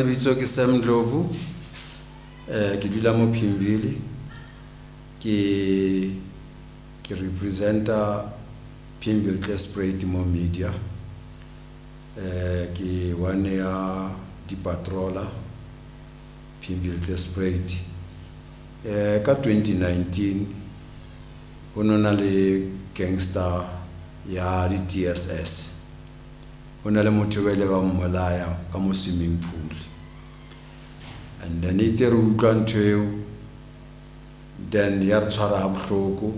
Bitso ke Sam Ndlovu ke dula mo Pimville ke representa Pimville Klespruit mo media ke one ya di patroller Pimville Klespruit ka 2019 honona le gangster ya di TSS hona le motho wele ba mmolaya ka mo swimming pool and then ite re utlwa ntweo then ya re tshwara bohloko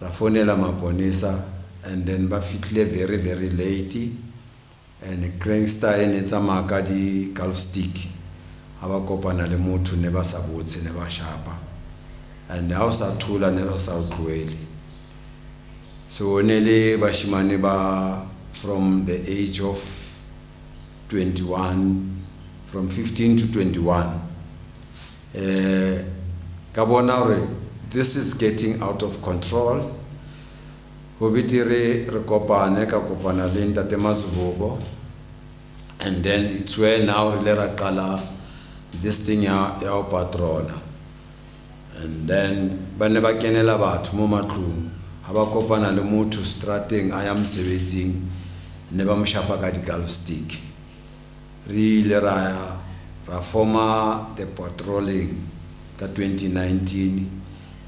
ra fonela maponesa and then ba fitlile very late and gangster ene tsamaya ka di golf stick ha ba kopana le motho ne ba sa botse ne ba shapa and ha o sa thula ne ba sa utlwele so ne le bashimane ba from the age of 21 from 15 to 21 kabona this is getting out of control ho bitire re kopane ka kopana le ntate Masibuko and then it's where now re le ra qala this thing ya patroller and then bane ba kenela batho mo matlong ha ba kopana le motho strateng a ya msebetsing ne ba mshapa ka di golf stick re le ra forma the patrolling ka 2019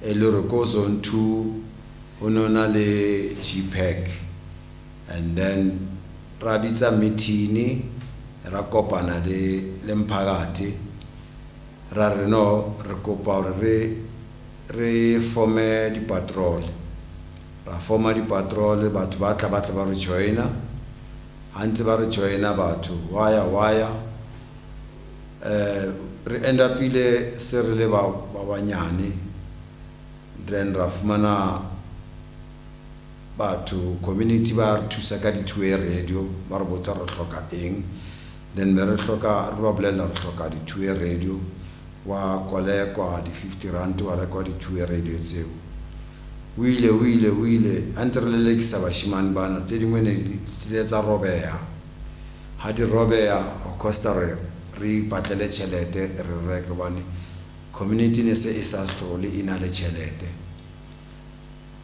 elore ko zone 2 honona le GPAC and then ra bitsa meeting ra kopana le mphakathi ra re no re kopa re forme di patrol ra forma di patrol batho ba tla ba re joina hantse ba re joina batho waya re end up ile se re le ba banyane then ra fumana batho community ba re thusa ka di two radio ba re botsa re hloka eng then me re hloka re ba bolela re hloka di two radio wa kolekwa di 50 rand wa rekwa di two radio tseo wile ante re lelekisa bashimane bana tse dingwe ne di tsa robeya ha di robeya o costa re patlele chelete re reke bane community ne se isa hlole ina le chelete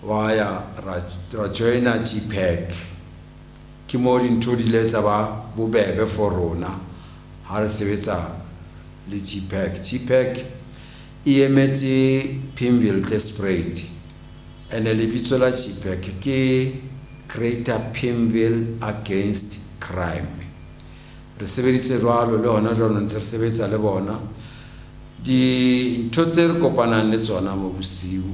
waya ra joina GPAC ke mo dintho di letsa ba bobebe for rona ha re sebetsa le GPAC e emetse Pimville Klespruit and lebitso la GPAC ke Greater Pimville Against Crime re sebeditse jwalo le hona jwalo ntse re sebetsa le bona di ntho tse re kopanang le tsona mo bosiu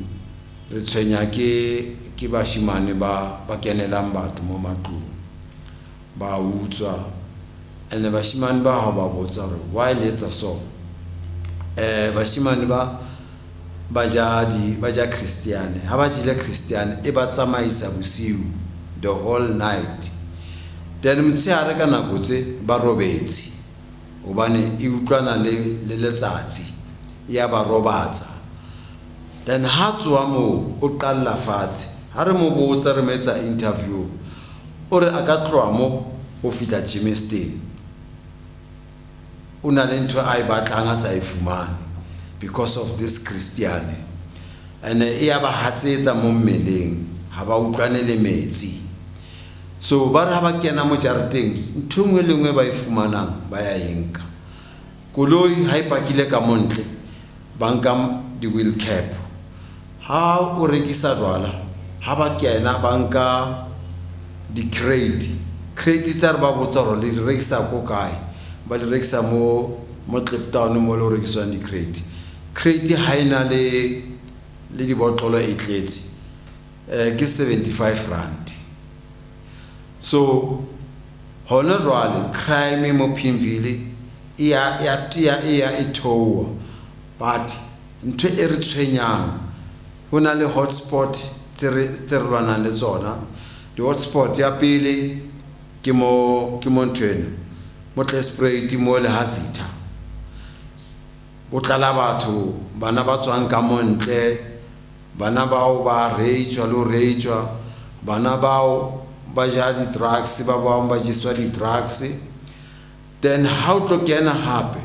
re tshwenya ke bashimane ba kenelang batho mo matlong ba utswa and bashimane ba ha ba botsa re why let's so bashimane ba ja Christian ha ba jile Christian e ba tsamaisa bosiu the whole night then mtshare ka nako tse ba robetse obane e utlwana le letsatsi ya ba robatsa then ha tswa mo o qalla fatshe ha re mo botsa re metsa interview ore aka tloa mo o fita Germiston una le ntho a e batlang a sa e fumane because of this Christian and e ya ba hatsetsa mo mmeleng ha ba utlwane le metsi so ba re ha ba kena mo jareteng ntho ngwe le ngwe ba e fumanang ba ya enka koloi ha ipakile ka montle banka di wheel cap ha o rekisa jwala ha ba kena banka di crate tsar ba botsa re le rekisa ko kae ba di rekisa mo Kliptown mo lo rekiswa di crate ha ina le di botlolo e tletse ke 75 rand so hona jwale crime mo Pimville ya itowa but ntho e re tshwenyang hona le hotspot tse rwana le tsona di hotspot ya pele ke mo ntwena mo Klespruit mo le Hasita o tlala batho bana ba tswang ka montle bana bao ba reitswa bana bao ba ja di drugs ba ba jiswa di drugs then how to kena hape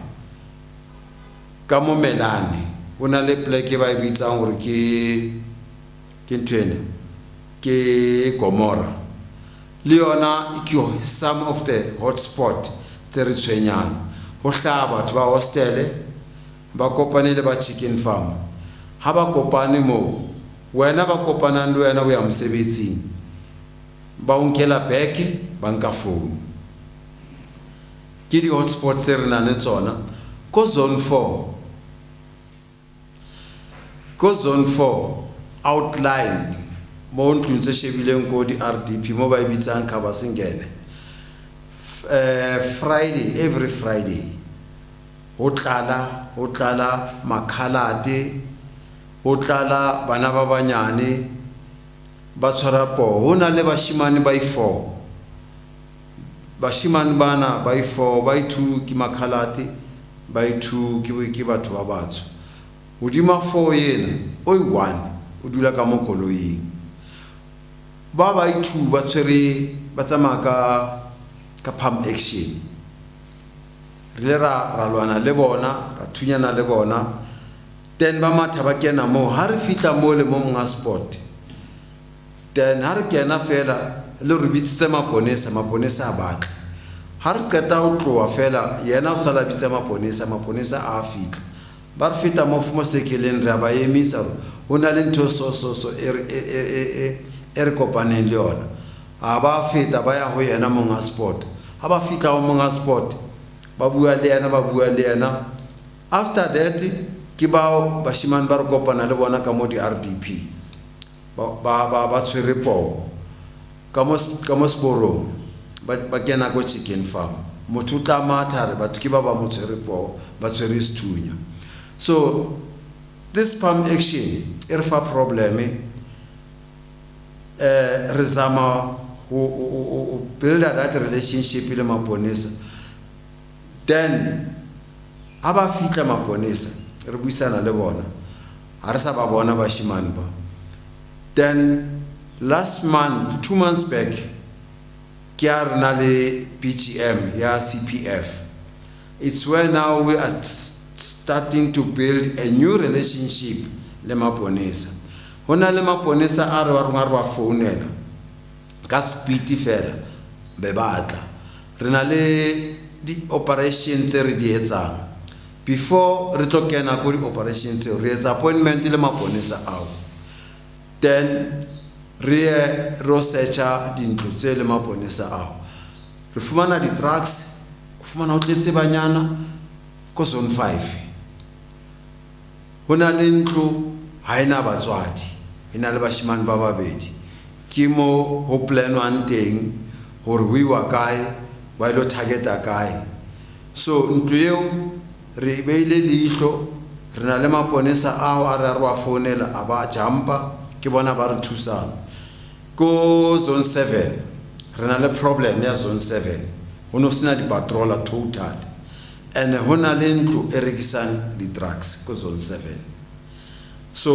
ka mo Melane una le pleke ba bitsang hore ke ntwena ke Gomora le yona ikyo some of the hotspot tse re tshwenyang ho hlaba batho ba hostele ba kopane le ba chicken farm ha ba kopane mo wena ba kopana le wena o ya mosebetsing ba unkela beke ba nka phone ke di hotspot tse re na le tsona ko zone 4 outline mo ntlong tse shebileng ko di RDP mo ba ibitsang ka ba sengene every Friday ho tlala makhalate ho tlala bana ba banyane ba tshwara po hona le bashimane ba 4 bashimane bana ba 4 ba 2 ke makhalate ba 2 ke batho ba batsho hodima 4 yena oi 1 o dula ka mokoloing ba 2 ba tshwere ba tsamaka ka pump action re ra lwana le bona ra thunyana le bona then ba matha ba kena mo ha re fitla mo le mo monga sport then ha re kena fela le re bitsitse maponesa a batla ha re keta ho tloa fela yena o sala bitsa maponesa a fitla ba re fita mo fumo sekeleng re ba emisa hona le ntho so re kopaneng le yona ha ba fita ba ya ho yena monga sport ha ba fitla ho monga sport ba bua le yena after that ke ba bashimane ba re kopana le bona ka mo di RDP ba tshwere po ka mo sporong ba kena go chicken farm motho tla matha re batho ke ba mo tshwere po ba tshwere sethunya so this pump action e re fa problem re zama ho build that relationship le maponesa then aba fitla maponesa re buisana le bona ha re sa ba bona bashimane ba then last month 2 months back ke a rena le PGM ya CPF it's where now we are starting to build a new relationship le maponesa hona le maponesa a re wa founela ka speed fela be batla rena le di operation tse re di etsang before re tlo kena go di operation tse re etsa appointment le maponesa ao then re searcha dintlo tse le maponesa ao re fumana di drugs fumana o tletse banyana ko zone 5 hona le ntlo ha ina batswadi ina le bashimane ba babedi ke mo ho plan one teng hore we wa kae ba lo targeta kae so ntlo eo re beile leihlo re na le maponesa ao a re wa founela a ba jumpa ke bona ba re thusang ko zone 7 re na le problem ya zone 7 hono sina di patroller total and hona le ntlo e rekisang di drugs ko zone 7 so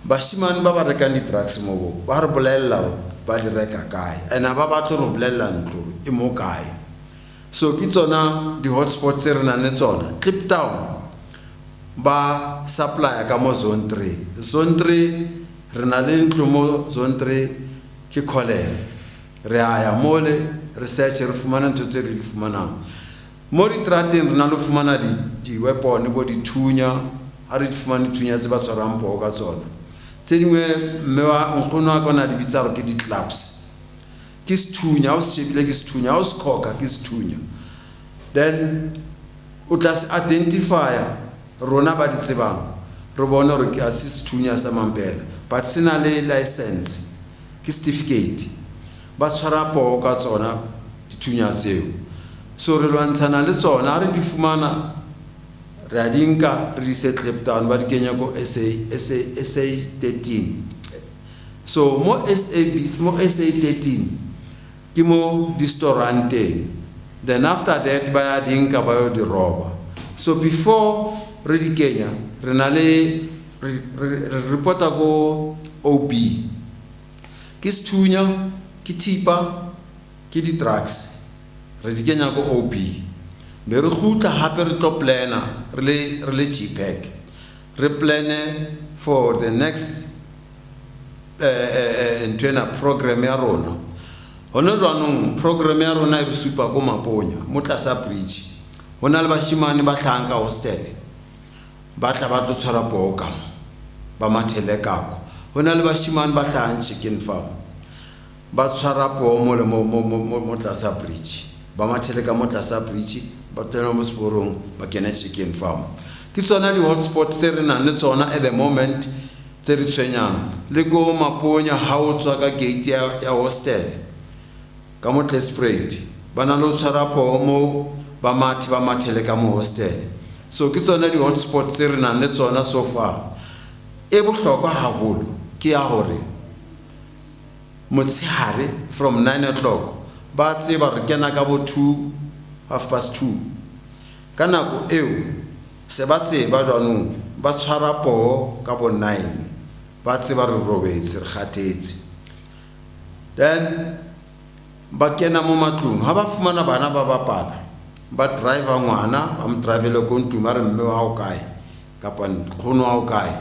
bashimane ba rekang di drugs mo ba re bolella ba di reka kae and ba batlo re bolella ntlo e mo kae so ke tsona di hotspots re na le tsona Kliptown ba supply ka mo zone 3 re na le ntlo mo zone 3 ke Collen re aya mole research re fumana ntho tse re di fumanang mo di trateng re na le fumana di weapon bo di thunya ha re di fumana thunya tse ba tshwarang po ka tsona tse dingwe mme wa nkgono a kona di bitsa ke di clubs ke sethunya o se shebile ke sethunya o se khoka ke sethunya then o tla se identifier rona ba di tsebang re bona re ke sethunya sa mampela but sena le license ke certificate ba tshwara po ka tsona dithunya tseo so re lwantshana le tsona re di fumana re a dinka re di se Kliptown ba di kenya go SA 13 so mo SA 13 ke mo di storante then after that ba ya dinka ba yo di roba so before re di kenya re na le re reporta go OB ke sethunya ke thipa ke di drugs re di kenya go OB be re khutla hape re tlo plana re le GPAC re plane for the next entwena program ya rona hona jwanong program ya rona e re supa go Maponya mo tlasa bridge hona le bashimane ba hlanka hostel ba tla ba tshwara poka ba mathele kako hona le bashimane ba hlang chicken farm ba tshwara po mo tlasa bridge ba mathele ka mo tlasa bridge ba tsena mo sporong ba kena chicken farm ke tsona di hotspot tse re nang le tsona at the moment tse re tshwenyang le go Maponya ha o tswa ka gate ya hostel ka mo Klesprate bana lo tshwara po mo ba mathele ka mo hostel so ke tsona di hotspot tse re nang le tsona so far e bohlokwa haholo ke ya hore motshehare from 9 o'clock ba tseba re kena ka bo 2:30 ka nako eo se ba tseba jwanong ba tshwara po ka bo 9 ba tseba re robetse re khathetse then ba kena mo matlong ha ba fumana bana ba bapala ba driver ngwana ba mo drivele go ntuma re mme wa o kae kapa khono wa o kae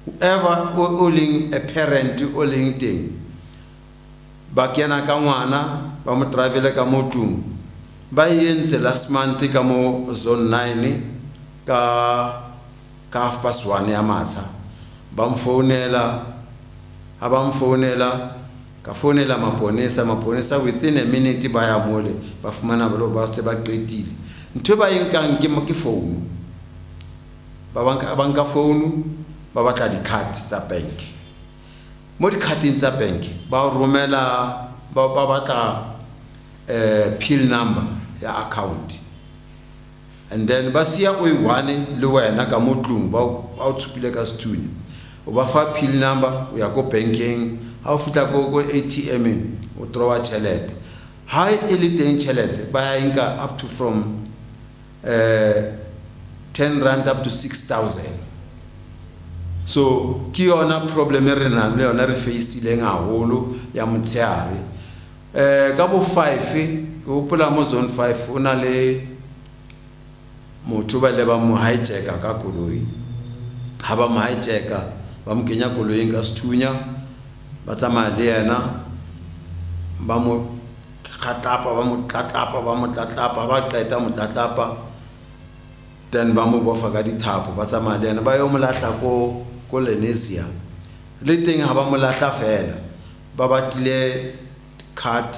whoever calling a parent calling thing ba kena ka ngwana ba mo drivele ka motlong ba yentse last month ka mo zone 9 ka 1:30 ya matsa ba mfonela ha ba mfonela ka fonela maponesa within a minute ba ya mole ba fumana ba se ba qetile ntwe ba enkang ke phone ba banka phone ba batla di card tsa bank mo di carding tsa bank ba romela ba batla PIN number ya account and then ba siya o iwane le wena ka motlong ba o tshupile ka stune o ba fa PIN number o ya go banking ha o fitla go ATM o trowa chelete ha e le teng chelete ba ya nka up to from 10 rand up to 6,000 so ke yona problem e re nang le yona re faceileng haholo ya motshehare ka bo 5 go pula mo zone 5 ona le motho ba le ba mo hijacker ka koloi ha ba mo hijacker ba mo kenya koloing ka sethunya ba tsamaya le yena ba mo khatlapa ba qeta mo tlatlapa then ba mo bofa ka dithapo ba tsamaya le yena ba yo mo lahla ko Lenesia le teng ha ba mo lahla fela ba batlile card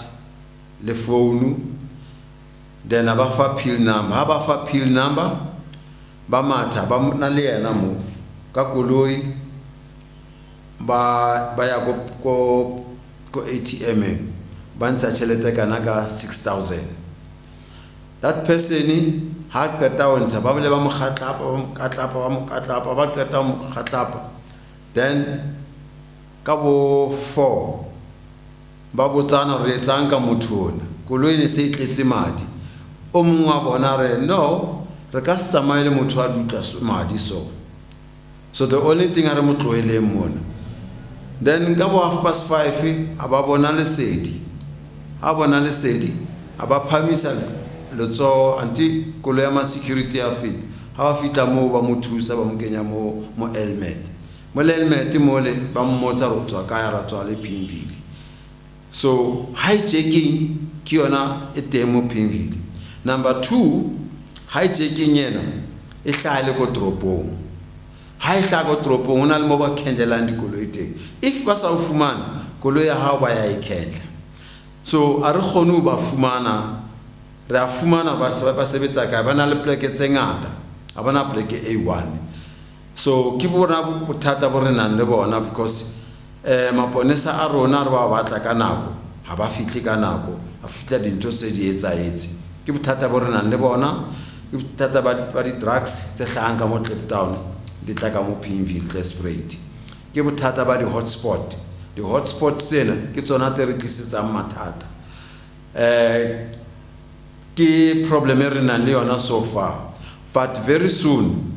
le phone then ba fa PIN number ha ba fa PIN number ba matha ba na le yena mo ka koloi ba ya go ATM ba ntsha chelete kana ka 6,000 that person ha qeta o ntsha ba bile ba mo khatlapa ba qeta mo khatlapa then ka bo 4 ba botsana re etsang ka motho ona koloi ne se itletse madi o mongwe wa bona re no re ka se tsamaile motho a dutla madi so the only thing are mo tloele mona then ka bo 5:30 aba bona lesedi aba phamisa lotso anti koloi ya ma security ya fit ha ba fitla mo ba mo thusa ba mo kenya mo helmet mole ba mmotsa re tswa ka ya ra tswa le Pimville so hijacking ke yona e teng mo Pimville number 2 hijacking yena e hlale go dropong ha e hlaka go dropong ona le mo ba khendelang dikoloi teng if ba sa o fumana koloi ya hao ba ya ikhetla so a re khone ba fumana re a fumana ba sebetsa ka bana le pleke tse ngata a bana pleke A1 so ke bona bothata bo re nang le bona because maponesa a rona re ba batla ka nako ha ba fihle ka nako a fitla dintho se di etsaetse ke bothata bo re nang le bona ke bothata ba di drugs tse hlahang ka mo Cape Town di tla ka mo Pimville Klesprate ke bothata ba di hotspot tsena ke tsona tse re tlisetsang mathata ke problem e re nang le yona so far but very soon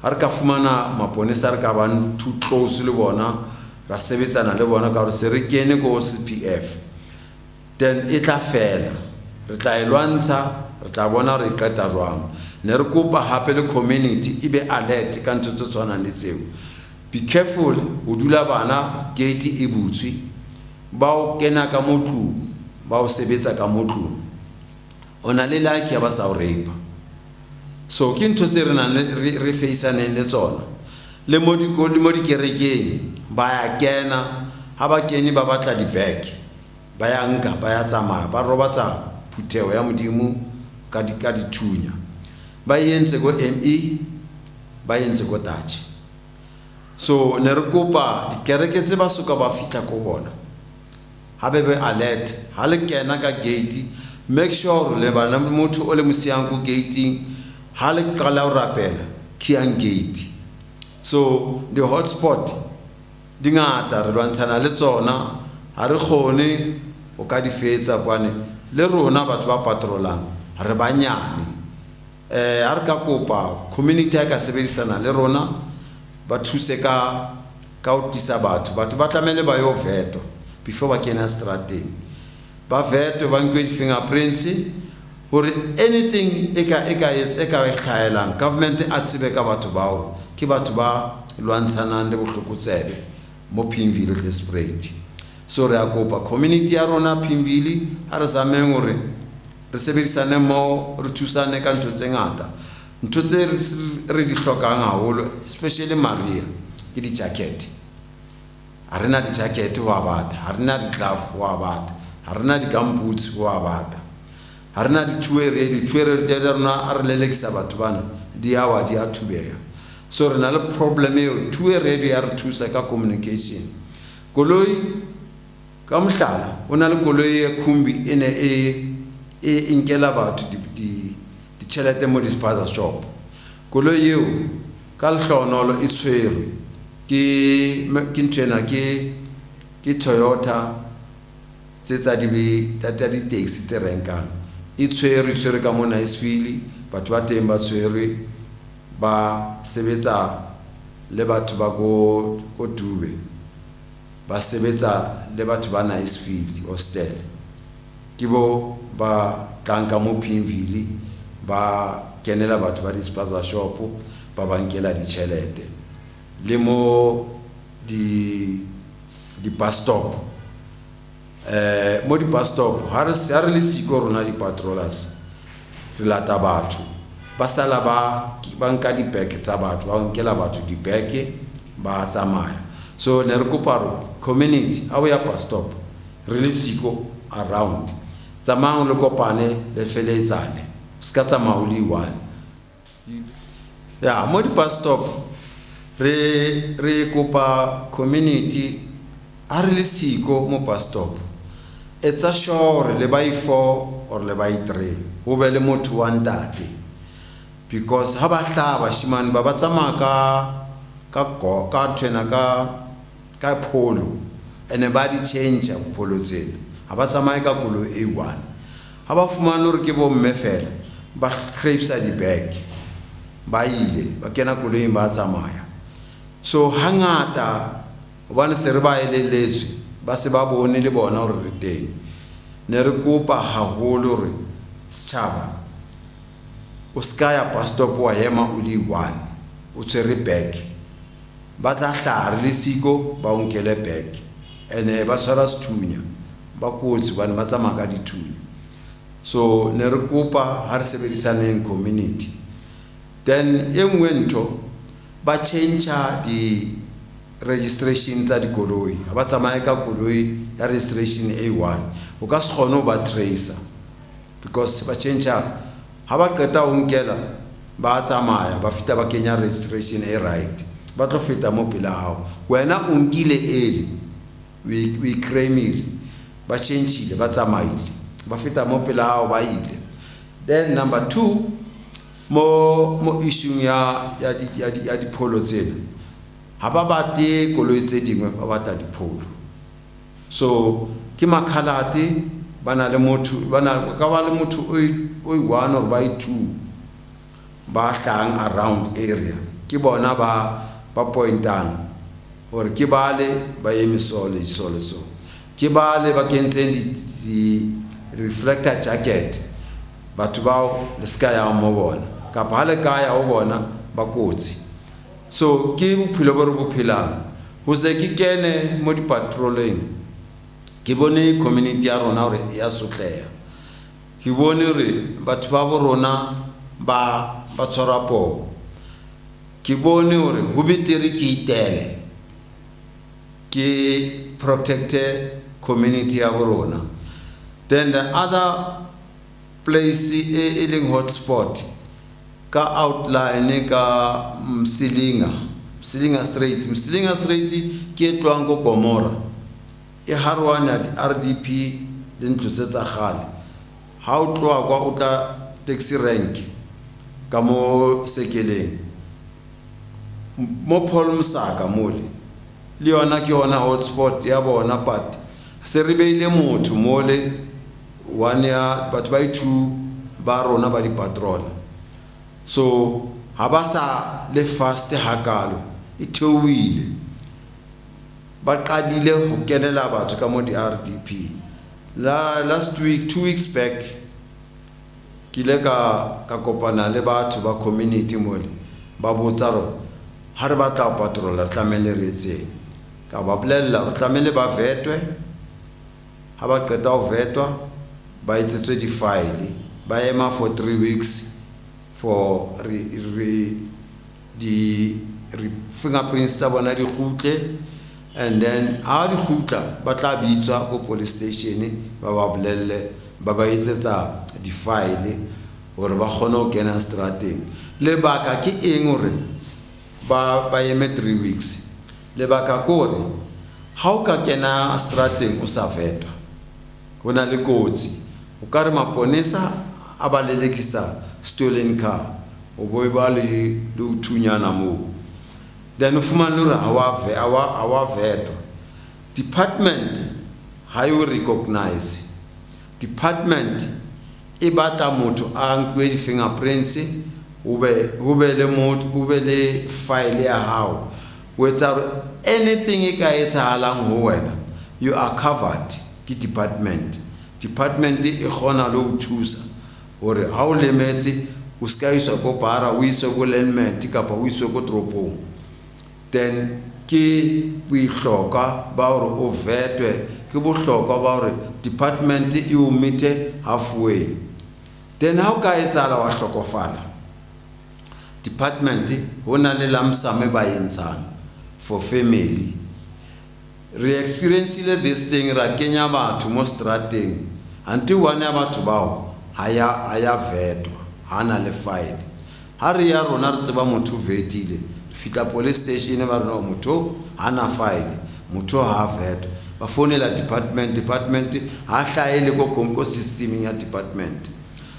ha re ka fumana maponesa re ka ba too close le bona ra sebetsana le bona ka re se re kene go CPF then e tla fela re tla e lwantsha re tla bona re qeta jwang ne re kopa hape le community e be alert ka ntho tse tshwanang le tseo be careful o dula bana gate e butswe ba o kena ka motlu ba o sebetsa ka motlu ona le like ya ba sa o rape so ke ntho tse re faceaneng le tsona le mo dikerekeng ba ya kena ha ba kene ba batla di bag ba ya nka ba ya tsamaya ba robatsa phuthego ya modimo ka dithunya ba yentse go ME ba yentse go Dutch so ne re kopa dikereke tse ba soka ba fitla ko bona ha be alert ha le kena ka gate make sure le bana motho o le mosiang ko gating ha le qala o rapela kiang gate so the hotspot dingata re lwantshana le tsona ha re khone o ka di fetsa kwane le rona batho ba patrolang re banyane ha re ka kopa community ya ka sebedisana le rona ba thuse ka o tisa batho ba tlamele ba yo veto before ba kena strateng ba veto ba nkwe fingerprints hore anything e ka khaelang government a tsebe ka batho bao ke batho ba lwantshanang le bohlokotsebe mo Pimville le spread so re a kopa community ya rona Pimville ha re zameng hore re sebedisane mo re thusane ka ntho tse ngata ntho tse re di hlokang haholo especially Maria ke di jacket ha rena di jacket ho abata ha rena di glove ho abata ha rena di gumboots ho abata ha rena di tuere tsa rona a re lelekisa batho bana di awa di a thubeya so re na le problem eo tuere ya re thusa ka communication koloi ka mohlala ona le koloi e khumbi ene e inkela batho di tšhelete mo disposal shop koloi eo ka lehlonolo e tshwerwe ke ntwena ke Toyota tsa di taxi tse renkang e tshwerwe ka mo Niceville batho ba teng ba tshwerwe ba sebetsa le batho ba go Dube ba sebetsa le batho ba Niceville hostel ke bo ba tlanka mo Pimville ba kenela batho ba disposal shop ba bankela di tšhelete le mo di bus stop mo di bus stop ha re le siko rona di patrollers re lata batho ba sala ba nka di bag tsa batho ba nkela batho di bag ba tsamaya so ne re kopa community ha o ya bus stop re le siko around tsamang le kopane le feletsane ska tsamao le one ya mo di bus stop re kopa community ha re le siko mo bus stop etsa sure le by 4 or le by 3 ho be le motho wa ntate because ha ba hlaba shimane ba tsamaka ka tshena ka pholo ene ba di change pholo tsena ha ba tsamaye ka kolo A1 ha ba fumana hore ke bo mmefela ba crepes di bag ba ile ba kena kolo e ba tsamaya so hangata hobane se re ba eleletswe ba se ba bone le bona hore re teng ne re kopa haholo hore setjhaba o ska ya bus stop wa hema o le one o tshwere bag ba tla hlare le siko ba onkele bag ene ba tshwara sethunya ba kotsi bana ba tsamaya ka dithunya so ne re kopa ha re sebedisaneng community then engwe ntho ba change di registration tsa dikoloi ha ba tsamaya ka koloi ya registration A1 o ka se kgone ba tracer because ba change ha ba qeta o nkela ba tsamaya ba fita ba kenya registration A right ba tlo feta mo pela hao wena o nkile ele we cremile ba changeile ba tsamaile ba feta mo pela hao ba ile then number 2 mo issue ya dipholo tsena ha ba bate koloi tse dingwe ba bata dipholo so ke makhalate bana le motho bana ka ba le motho o one or by 2 ba hlang around area ke bona ba pointang hore ke bale ba emisole so ke bale ba kentseng reflector jacket batho bao le ska ya mo bona ka ba le ka ya o bona ba kotsi so ke bophelo bo re bophelang ho se ke kene mo di patrolling ke bone community ya rona hore ya sotleha ke bone hore batho ba bo rona ba tshwara po ke bone hore ho betere ke itele ke protecte community ya bo rona. Then the other place e leng hotspot ka outline ka Msilinga Street ke tlwang go Gomora e harwana di RDP le ntlo tse tsa gale ha o tloa kwa o tla taxi rank ka mo Sekeleng mo Paul Msaka mole le yona ke yona hotspot ya bona but se re beile motho mole one ya batho ba itu ba rona ba di patrol so ha ba sa le fast hakalo ithowile ba qadile ho kenela batho ka mo di RDP last week 2 weeks back kile ka kopana le batho ba community mole ba botsa ro ha re ba tla patrolla tlamele re etse ka ba bolella re tlamele ba vetwe ha ba qeta ho vetwa ba etsetswe di file ba ema for 3 weeks for the fingerprints tsa bona di khutle and then ha di khutla ba tla bitswa go police station ba ba bolelle ba ba etsetsa di file hore ba kgone ho kena strateng le baka ke eng hore ba eme 3 weeks le baka kore ha o ka kena strateng o sa vetwa hona le kotsi o ka re maponesa a ba lelekisa stolen car o boy ba le uthunyana mo then o fumana lora awa vetwa department ha you recognize department e batla motho a nkwe di fingerprints o be le motho o be le file ya hao whether anything e ka etsahalang ho wena you are covered ki department e khona lo thusa hore ha o lemetse o ska iswa go para o iswe go landment kapa o iswe go tropong then ke boihloka ba hore o vetwe ke bohlokwa ba hore department e o mete halfway then how ka etsahala wa hlokofala department hona le lamsame ba yentshang for family re experience this thing ra kenya batho mo strateng until one ya batho bao haya vetwa hana le file ha re ya rona re tseba motho vetile fika police station ba rona motho hana file motho ha vetwa ba fonela department ha hlaele ko system ya department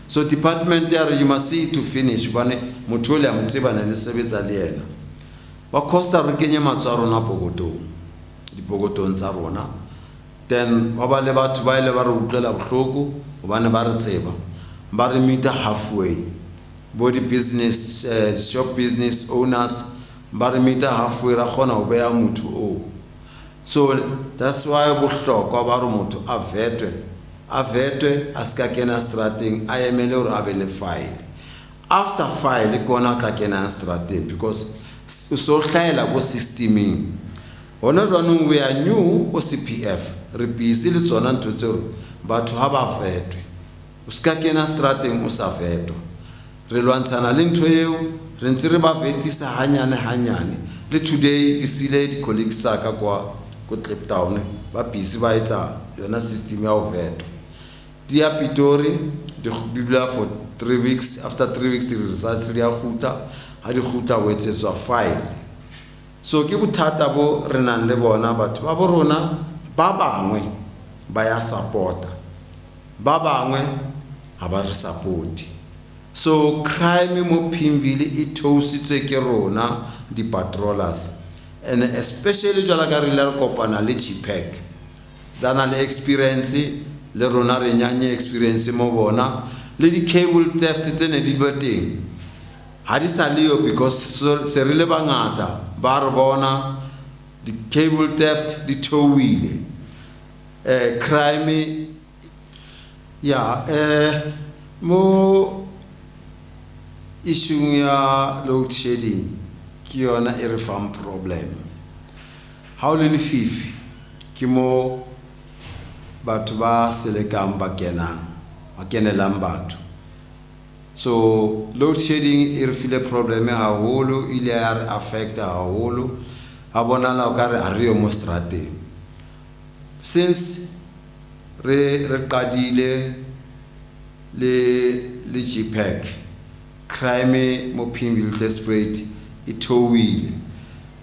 so department ya you must see to finish bane motho le amtseba na le sebetsa le yena ba costa re kenye matswaro na dipokotong tsa rona then ba le batho ba ile ba re utlela bohloko hobane ba re tseba ba re meet halfway body business shop business owners ba re meet halfway ra khona ho beya motho o so that's why bohlokwa ba re motho a vetwe a ska kena strateng a emele hore a be le file after file kona ka kena strateng because so hlaela go systeming hona jwanong we are new o CPF re busy le tsona ntho tseo batho ha ba vetwe o ska kena strateng o sa vetwa re lwantshana le ntho eo re ntse re ba vetisa hanyane le today ke sile di colleagues tsa ka kwa go Kliptown ba busy ba etsa yona system ya o vetwa dia Pitori di dula for 3 weeks after 3 weeks the results ri a khuta ha di khuta o etsetswa file so ke bothata bo re nang le bona batho ba bo rona ba bangwe ba ya supporta ba bangwe ha ba re support so crime mo Pimville it thositswe ke rona di patrollers and especially jwala ka re le kopana le Chipek dana le experience le rona re nyanye experience mo bona le di cable theft tsene di boteng ha di sa leo because se re le bangata ba re bona di cable theft di towile crime Yeah, mo issue ya load shedding ke yona e re fang problem. How le lefifi ke mo batho ba selekang ba kenelang batho. So load shedding e re file problem haholo, ile ya re affecta haholo, ha bonala o ka re a re yo mo strateng. Since re qadile le GPAC, crime mo Pimville-Nelspruit e theohile.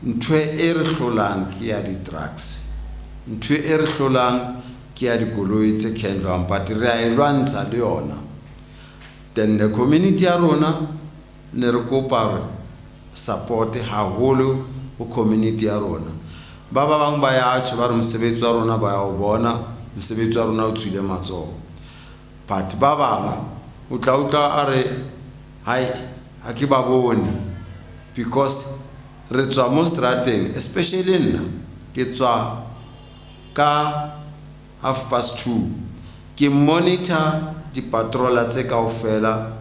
Ntho e re hlolang ke ya di-drugs, ntho e re hlolang ke ya dikoloi tse kenelwang, but re a e lwantsha le yona. Then the community ya rona ne re kopa re support haholo ho community ya rona. Ba bang ba ya tjho ba re mosebetsi wa rona ba ya o bona, mosebetsi wa rona o tswile matsoho. But ba bang o tla a re hai ha ke ba bone, because re tswa mo strateng, especially nna ke tswa ka 2:30 ke monitor di patroller tse kaofela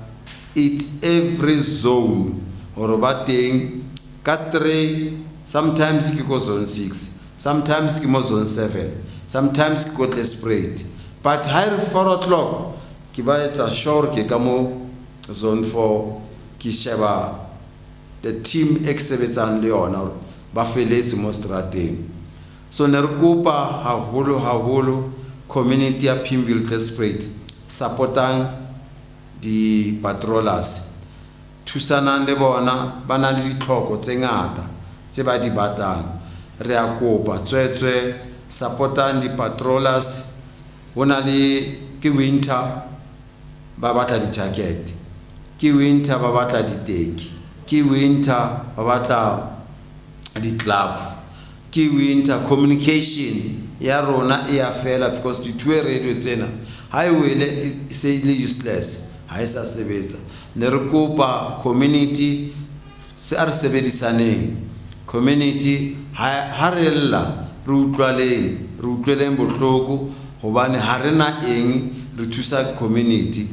it every zone hore ba teng ka 3, sometimes ke go zone 6, sometimes ke mo zone 7, sometimes ke go Nelspruit. But high 4 o'clock ke ba etsa sure ke ka mo zone 4 ke sheba the team exhibitsang le yona ba feletse mo strateng. So ne re kopa haholo community ya Pimville-Nelspruit supportang di patrollers, thusanang le bona, ba na le ditlhoko tse ngata tse ba di batang. Re a kopa tswetswe supportang di patrollers. Hona le ke winter ba batla di jacket, ke winter ba batla di teki, ke winter ba batla di glove, ke winter communication ya rona e ya fela, because di two radio tsena ha e wele e se ile useless, ha e sa sebetsa. Ne re kopa community se a re sebedisaneng, community ha re lla re utlweleng bohloko, hobane ha rena eng re thusa community.